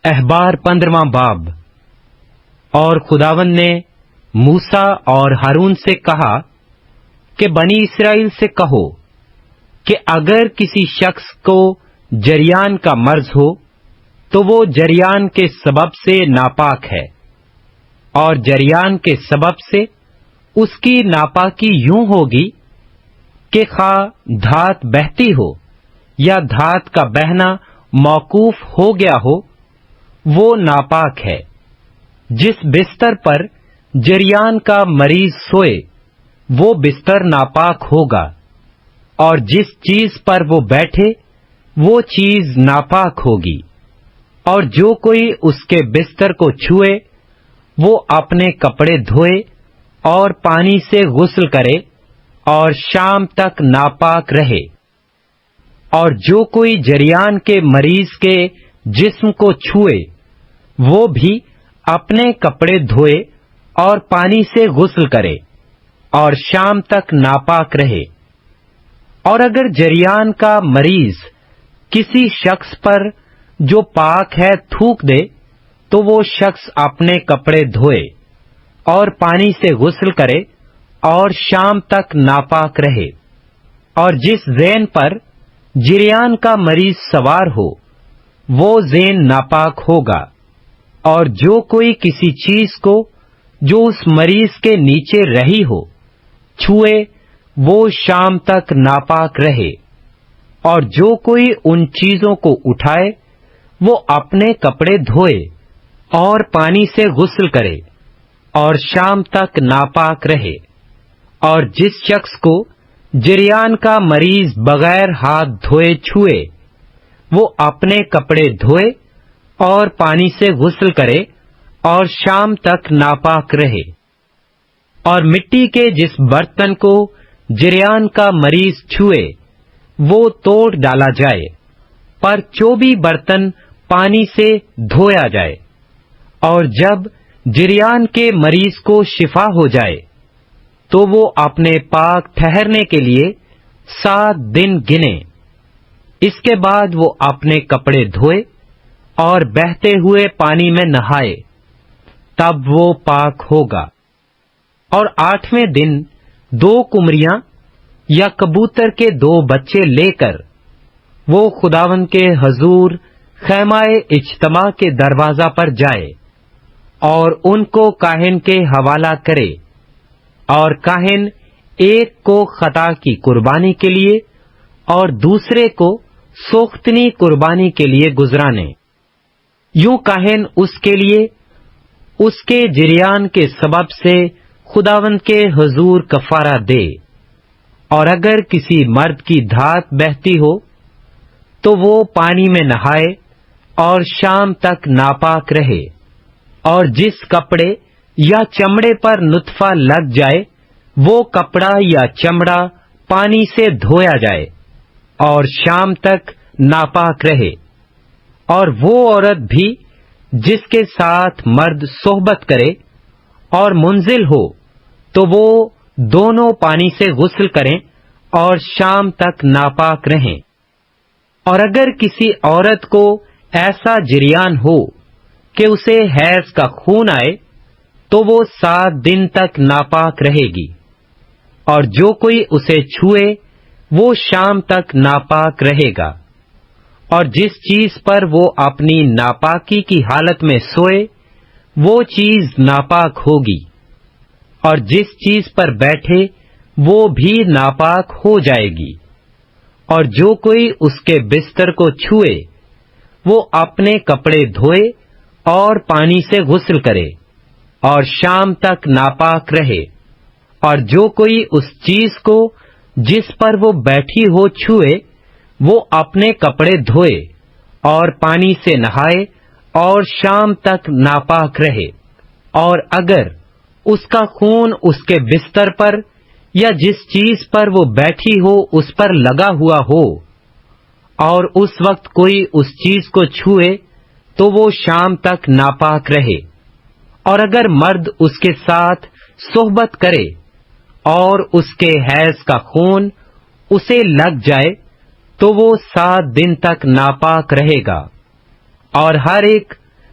احبار 15واں باب۔ اور خداوند نے موسیٰ اور ہارون سے کہا کہ بنی اسرائیل سے کہو کہ اگر کسی شخص کو جریان کا مرض ہو تو وہ جریان کے سبب سے ناپاک ہے، اور جریان کے سبب سے اس کی ناپاکی یوں ہوگی کہ خواہ دھات بہتی ہو یا دھات کا بہنا موقوف ہو گیا ہو، وہ ناپاک ہے۔ جس بستر پر جریان کا مریض سوئے وہ بستر ناپاک ہوگا، اور جس چیز پر وہ بیٹھے وہ چیز ناپاک ہوگی، اور جو کوئی اس کے بستر کو چھوئے وہ اپنے کپڑے دھوئے اور پانی سے غسل کرے اور شام تک ناپاک رہے۔ اور جو کوئی جریان کے مریض کے جسم کو چھوئے وہ بھی اپنے کپڑے دھوئے اور پانی سے غسل کرے اور شام تک ناپاک رہے۔ اور اگر جریان کا مریض کسی شخص پر جو پاک ہے تھوک دے تو وہ شخص اپنے کپڑے دھوئے اور پانی سے غسل کرے اور شام تک ناپاک رہے۔ اور جس زین پر جریان کا مریض سوار ہو وہ زین ناپاک ہوگا۔ اور جو کوئی کسی چیز کو جو اس مریض کے نیچے رہی ہو چھوئے وہ شام تک ناپاک رہے۔ اور جو کوئی ان چیزوں کو اٹھائے وہ اپنے کپڑے دھوئے اور پانی سے غسل کرے اور شام تک ناپاک رہے۔ اور جس شخص کو جریان کا مریض بغیر ہاتھ دھوئے چھوئے وہ اپنے کپڑے دھوئے اور پانی سے غسل کرے اور شام تک ناپاک رہے۔ اور مٹی کے جس برتن کو جریان کا مریض چھوئے وہ توڑ ڈالا جائے، پر 24 برتن پانی سے دھویا جائے۔ اور جب جریان کے مریض کو شفا ہو جائے تو وہ اپنے پاک ٹھہرنے کے لیے 7 دن گنے۔ اس کے بعد وہ اپنے کپڑے دھوئے اور بہتے ہوئے پانی میں نہائے، تب وہ پاک ہوگا۔ اور 8ویں دن 2 کمریاں یا کبوتر کے 2 بچے لے کر وہ خداوند کے حضور خیمہ اجتماع کے دروازہ پر جائے اور ان کو کاہن کے حوالہ کرے، اور کاہن ایک کو خطا کی قربانی کے لیے اور دوسرے کو سوختنی قربانی کے لیے گزرانے۔ یوں کاہن اس کے لیے اس کے جریان کے سبب سے خداوند کے حضور کفارہ دے۔ اور اگر کسی مرد کی دھات بہتی ہو تو وہ پانی میں نہائے اور شام تک ناپاک رہے۔ اور جس کپڑے یا چمڑے پر نطفہ لگ جائے وہ کپڑا یا چمڑا پانی سے دھویا جائے اور شام تک ناپاک رہے۔ اور وہ عورت بھی جس کے ساتھ مرد صحبت کرے اور منزل ہو تو وہ دونوں پانی سے غسل کریں اور شام تک ناپاک رہیں۔ اور اگر کسی عورت کو ایسا جریان ہو کہ اسے حیض کا خون آئے تو وہ 7 دن تک ناپاک رہے گی، اور جو کوئی اسے چھوئے وہ شام تک ناپاک رہے گا۔ اور جس چیز پر وہ اپنی ناپاکی کی حالت میں سوئے وہ چیز ناپاک ہوگی، اور جس چیز پر بیٹھے وہ بھی ناپاک ہو جائے گی۔ اور جو کوئی اس کے بستر کو چھوئے وہ اپنے کپڑے دھوئے اور پانی سے غسل کرے اور شام تک ناپاک رہے۔ اور جو کوئی اس چیز کو جس پر وہ بیٹھی ہو چھوئے وہ اپنے کپڑے دھوئے اور پانی سے نہائے اور شام تک ناپاک رہے۔ اور اگر اس کا خون اس کے بستر پر یا جس چیز پر وہ بیٹھی ہو اس پر لگا ہوا ہو اور اس وقت کوئی اس چیز کو چھوئے تو وہ شام تک ناپاک رہے۔ اور اگر مرد اس کے ساتھ صحبت کرے اور اس کے حیض کا خون اسے لگ جائے تو وہ 7 دن تک ناپاک رہے گا۔ اور ہر ایک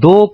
2